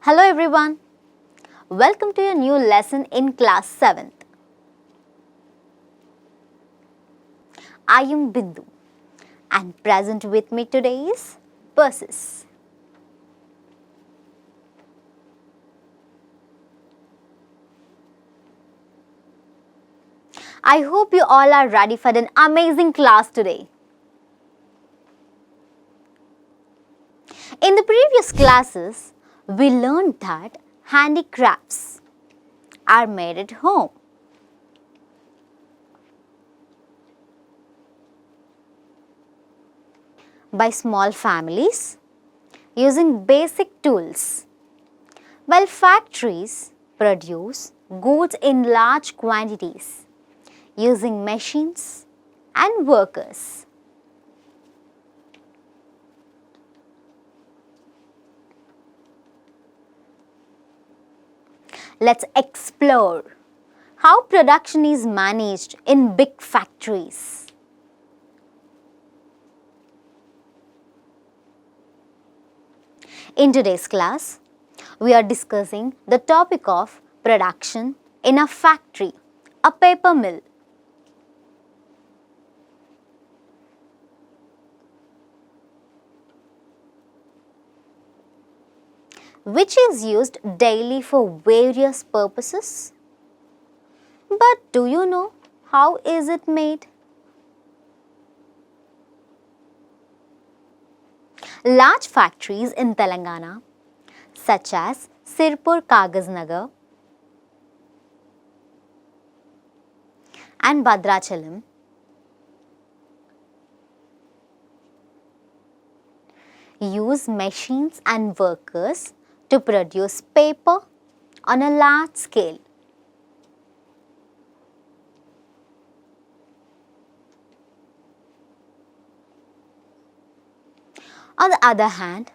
Hello everyone. Welcome to your new lesson in class 7th. I am Bindu and present with me today is Persis. I hope you all are ready for an amazing class today. In the previous classes, we learned that handicrafts are made at home. By small families using basic tools, while factories produce goods in large quantities using machines and workers. Let's explore how production is managed in big factories. In today's class, we are discussing the topic of production in a factory, a paper mill. Which is used daily for various purposes. But do you know how is it made? Large factories in Telangana such as Sirpur Kagaznagar and Bhadrachalam use machines and workers to produce paper on a large scale. On the other hand,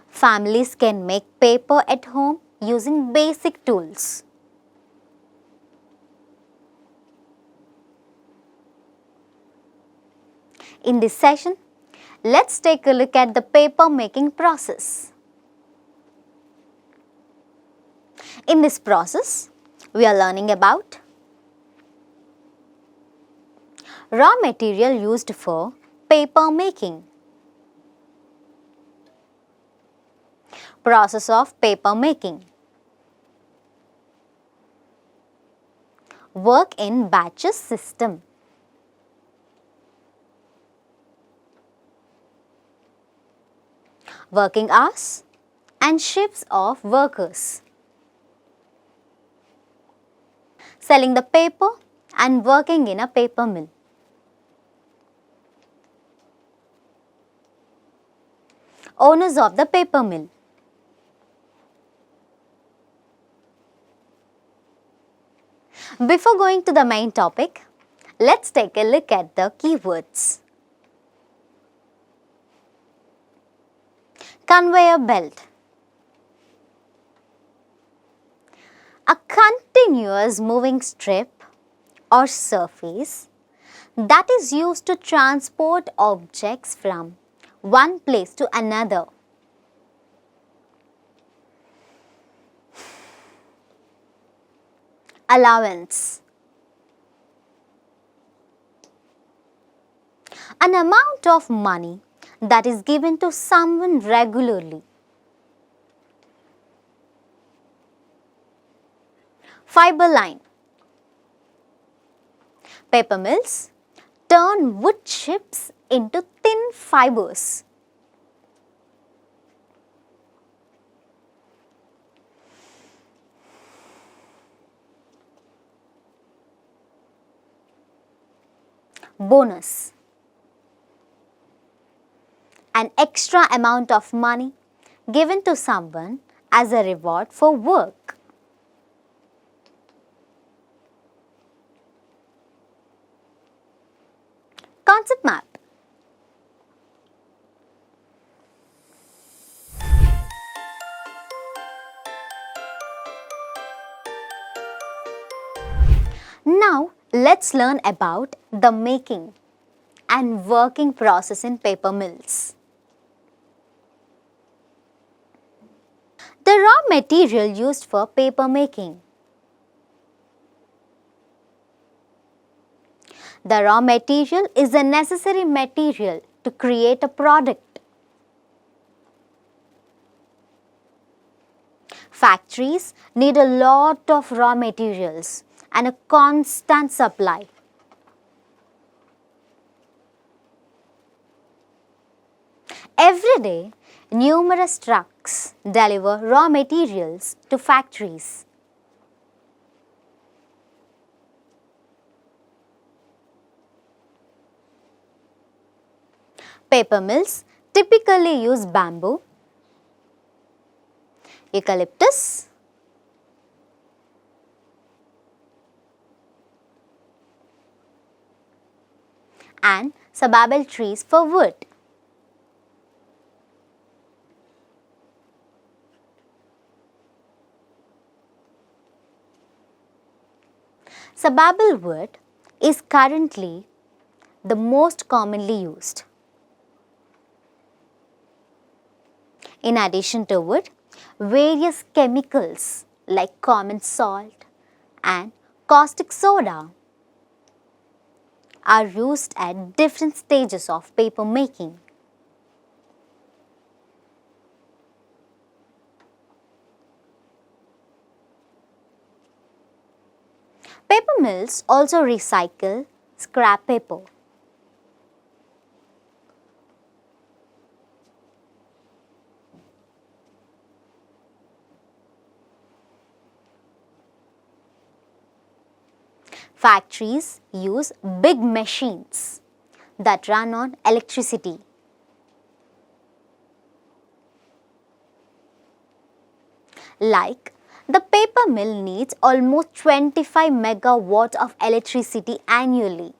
families can make paper at home using basic tools. In this session, let's take a look at the paper making process. In this process, we are learning about raw material used for paper making, process of paper making, work in batches system, working hours and shifts of workers, selling the paper and working in a paper mill. Owners of the paper mill. Before going to the main topic, let's take a look at the keywords. Conveyor belt. A continuous moving strip or surface that is used to transport objects from one place to another. Allowance. An amount of money that is given to someone regularly. Fiber line. Paper mills turn wood chips into thin fibers. Bonus. An extra amount of money given to someone as a reward for work. Concept map. Now let's learn about the making and working process in paper mills. The raw material used for paper making. The raw material is the necessary material to create a product. Factories need a lot of raw materials and a constant supply. Every day, numerous trucks deliver raw materials to factories. Paper mills typically use bamboo, eucalyptus, and sababal trees for wood. Sababal wood is currently the most commonly used. In addition to wood, various chemicals like common salt and caustic soda are used at different stages of paper making. Paper mills also recycle scrap paper. Factories use big machines that run on electricity. Like, the paper mill needs almost 25 megawatts of electricity annually.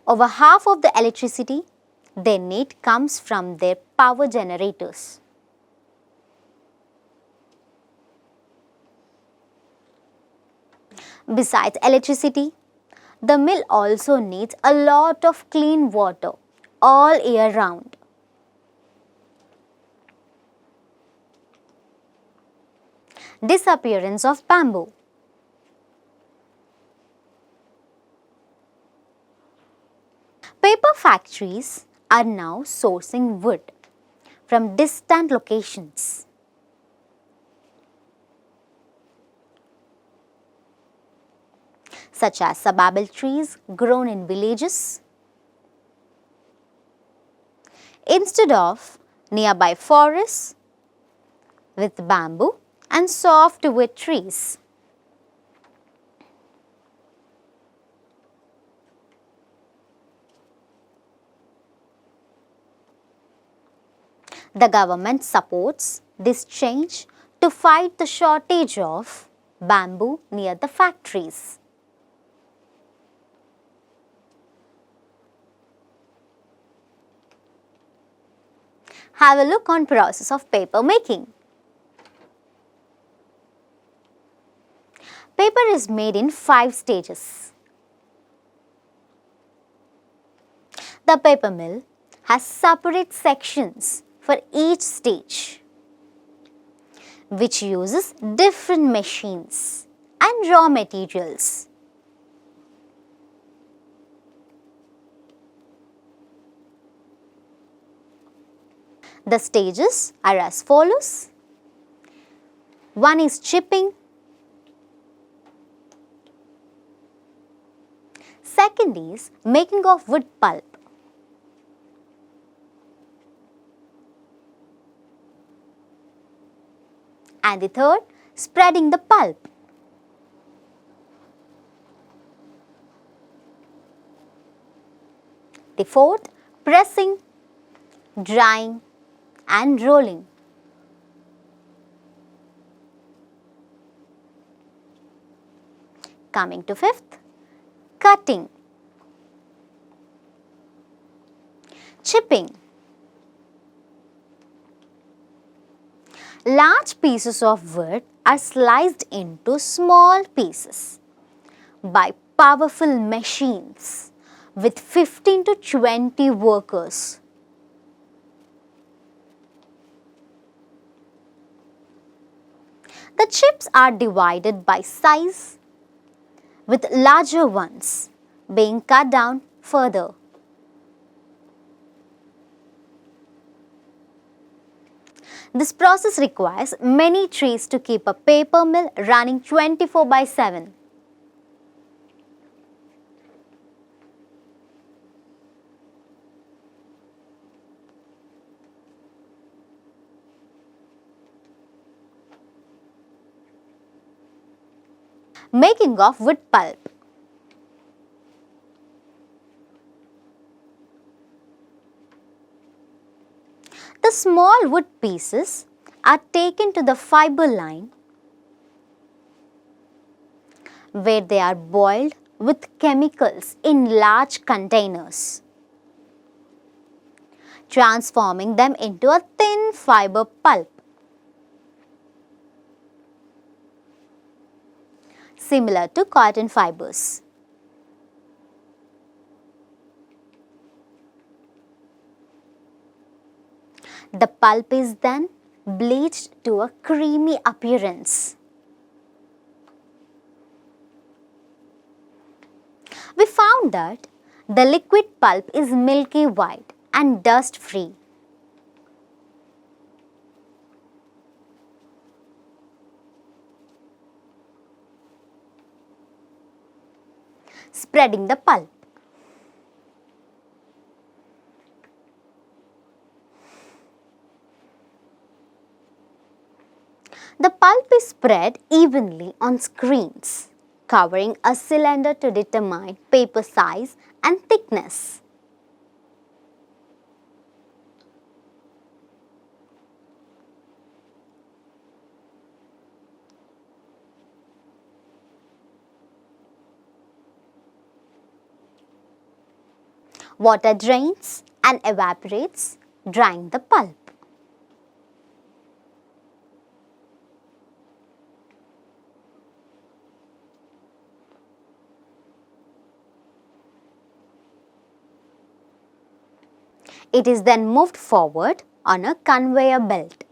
Over half of the electricity they need comes from their power generators. Besides electricity, the mill also needs a lot of clean water all year round. Disappearance of bamboo. Paper factories are now sourcing wood from distant locations. Such as sababal trees grown in villages instead of nearby forests with bamboo and softwood trees. The government supports this change to fight the shortage of bamboo near the factories. Have a look on process of paper making. Paper is made in 5 stages. The paper mill has separate sections for each stage, which uses different machines and raw materials. The stages are as follows. One is chipping. Second is making of wood pulp. And the third, spreading the pulp. The fourth, pressing, drying and rolling. Coming to fifth, cutting, chipping. Large pieces of wood are sliced into small pieces by powerful machines with 15 to 20 workers. The chips are divided by size, with larger ones being cut down further. This process requires many trees to keep a paper mill running 24/7. Making of wood pulp. The small wood pieces are taken to the fiber line where they are boiled with chemicals in large containers, transforming them into a thin fiber pulp. Similar to cotton fibers. The pulp is then bleached to a creamy appearance. We found that the liquid pulp is milky white and dust free. Spreading the pulp. The pulp is spread evenly on screens, covering a cylinder to determine paper size and thickness. Water drains and evaporates, drying the pulp. It is then moved forward on a conveyor belt.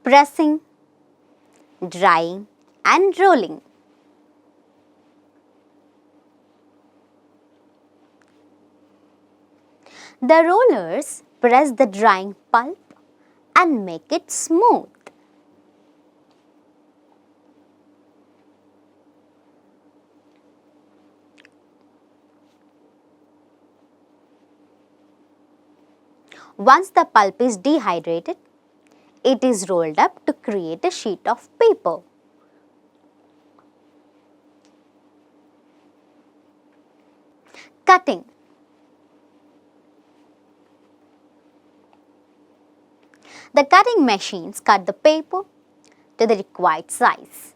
Pressing, drying and rolling. The rollers press the drying pulp and make it smooth. Once the pulp is dehydrated, it is rolled up to create a sheet of paper. Cutting. The cutting machines cut the paper to the required size.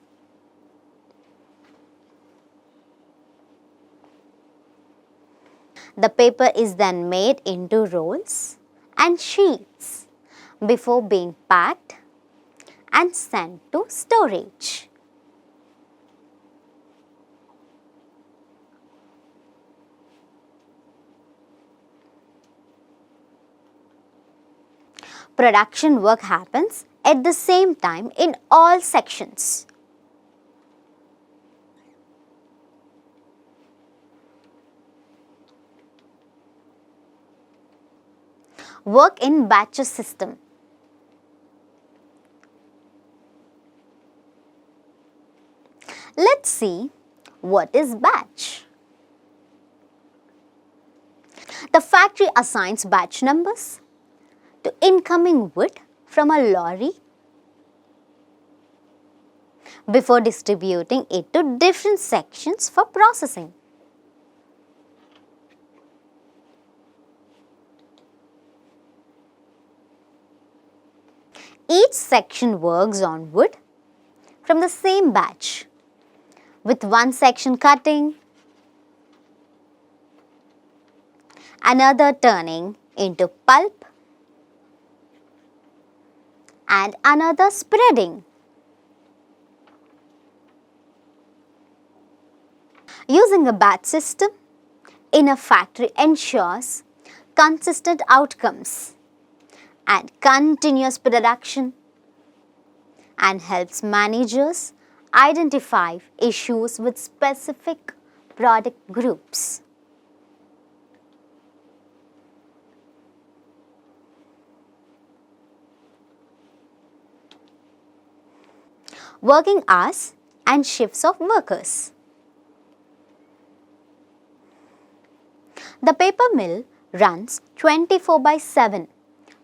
The paper is then made into rolls and sheets before being packed and sent to storage. Production work happens at the same time in all sections. Work in batches system. Let's see what is batch. The factory assigns batch numbers to incoming wood from a lorry before distributing it to different sections for processing. Each section works on wood from the same batch, with one section cutting, another turning into pulp and another spreading. Using a batch system in a factory ensures consistent outcomes and continuous production and helps managers identify issues with specific product groups. Working hours and shifts of workers. The paper mill runs 24/7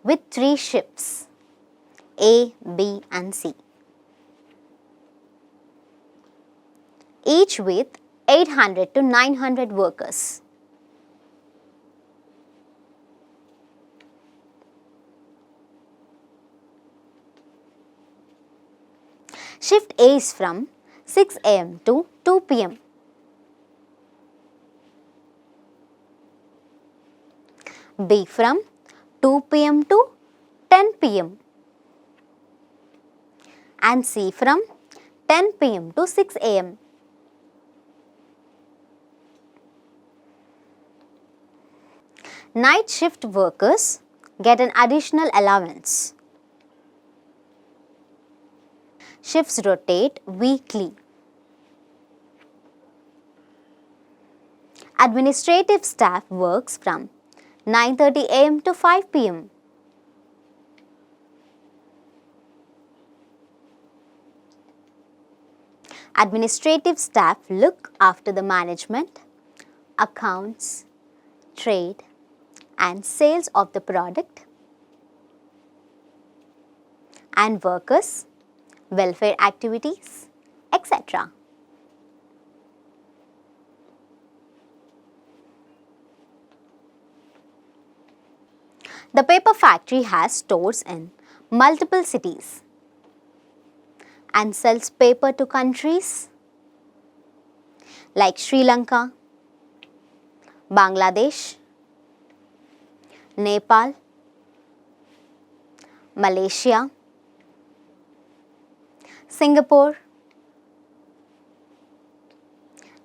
with 3 shifts A, B and C, each with 800 to 900 workers. Shift A is from 6 am to 2 pm. B from 2 pm to 10 pm and C from 10 pm to 6 am. Night shift workers get an additional allowance. Shifts rotate weekly. Administrative staff works from 9:30 am to 5 pm. Administrative staff look after the management, accounts, trade and sales of the product, and workers, welfare activities, etc. The paper factory has stores in multiple cities and sells paper to countries like Sri Lanka, Bangladesh, Nepal, Malaysia, Singapore,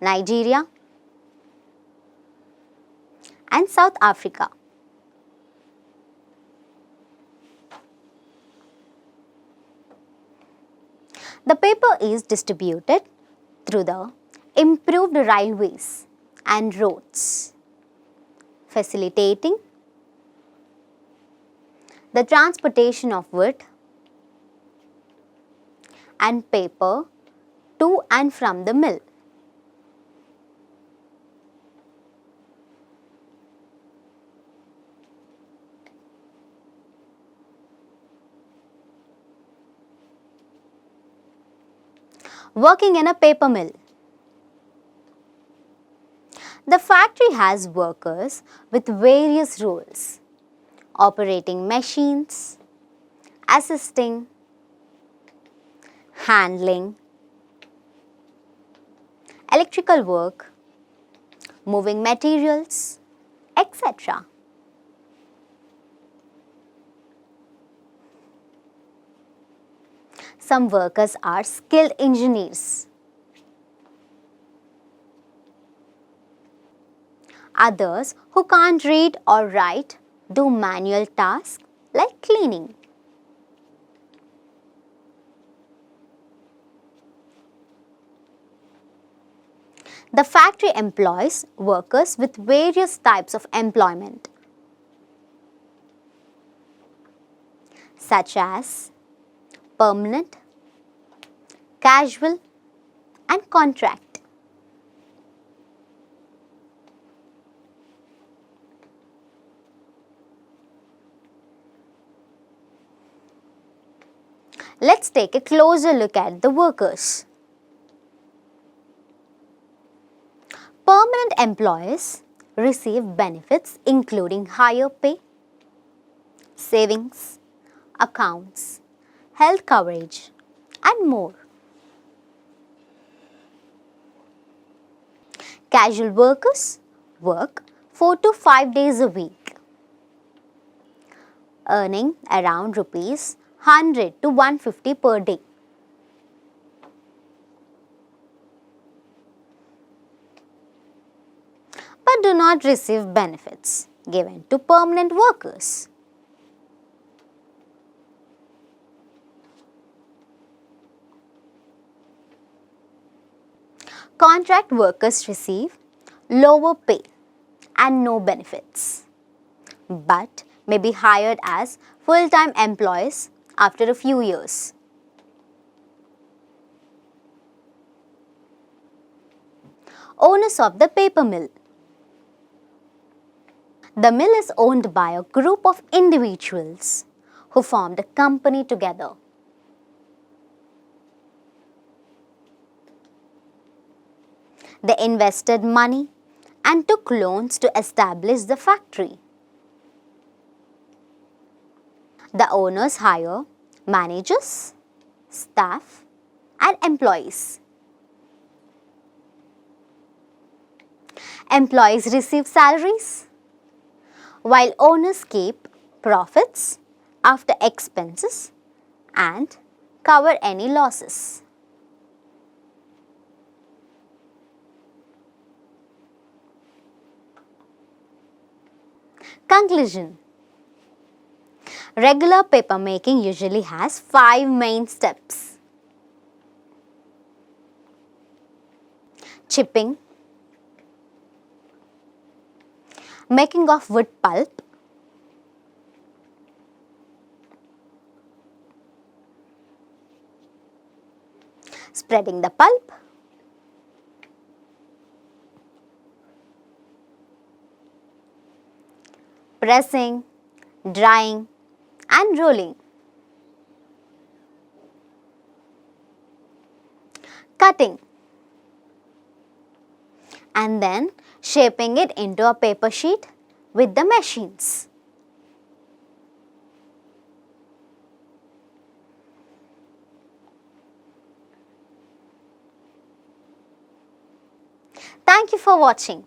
Nigeria and South Africa. The paper is distributed through the improved railways and roads, facilitating the transportation of wood and paper to and from the mill. Working in a paper mill. The factory has workers with various roles, operating machines, assisting, handling, electrical work, moving materials, etc. Some workers are skilled engineers. Others who can't read or write do manual tasks like cleaning. The factory employs workers with various types of employment, such as permanent, casual and contract. Let's take a closer look at the workers. Permanent employees receive benefits including higher pay, savings, accounts, health coverage and more. Casual workers work 4 to 5 days a week, earning around rupees 100 to 150 per day. But do not receive benefits given to permanent workers. Contract workers receive lower pay and no benefits, but may be hired as full-time employees after a few years. Owners of the paper mill. The mill is owned by a group of individuals who formed a company together. They invested money and took loans to establish the factory. The owners hire managers, staff, and employees. Employees receive salaries, while owners keep profits after expenses and cover any losses. Conclusion. Regular paper making usually has 5 main steps. Chipping, making of wood pulp, spreading the pulp, pressing, drying, and rolling. Cutting, and then shaping it into a paper sheet with the machines. Thank you for watching.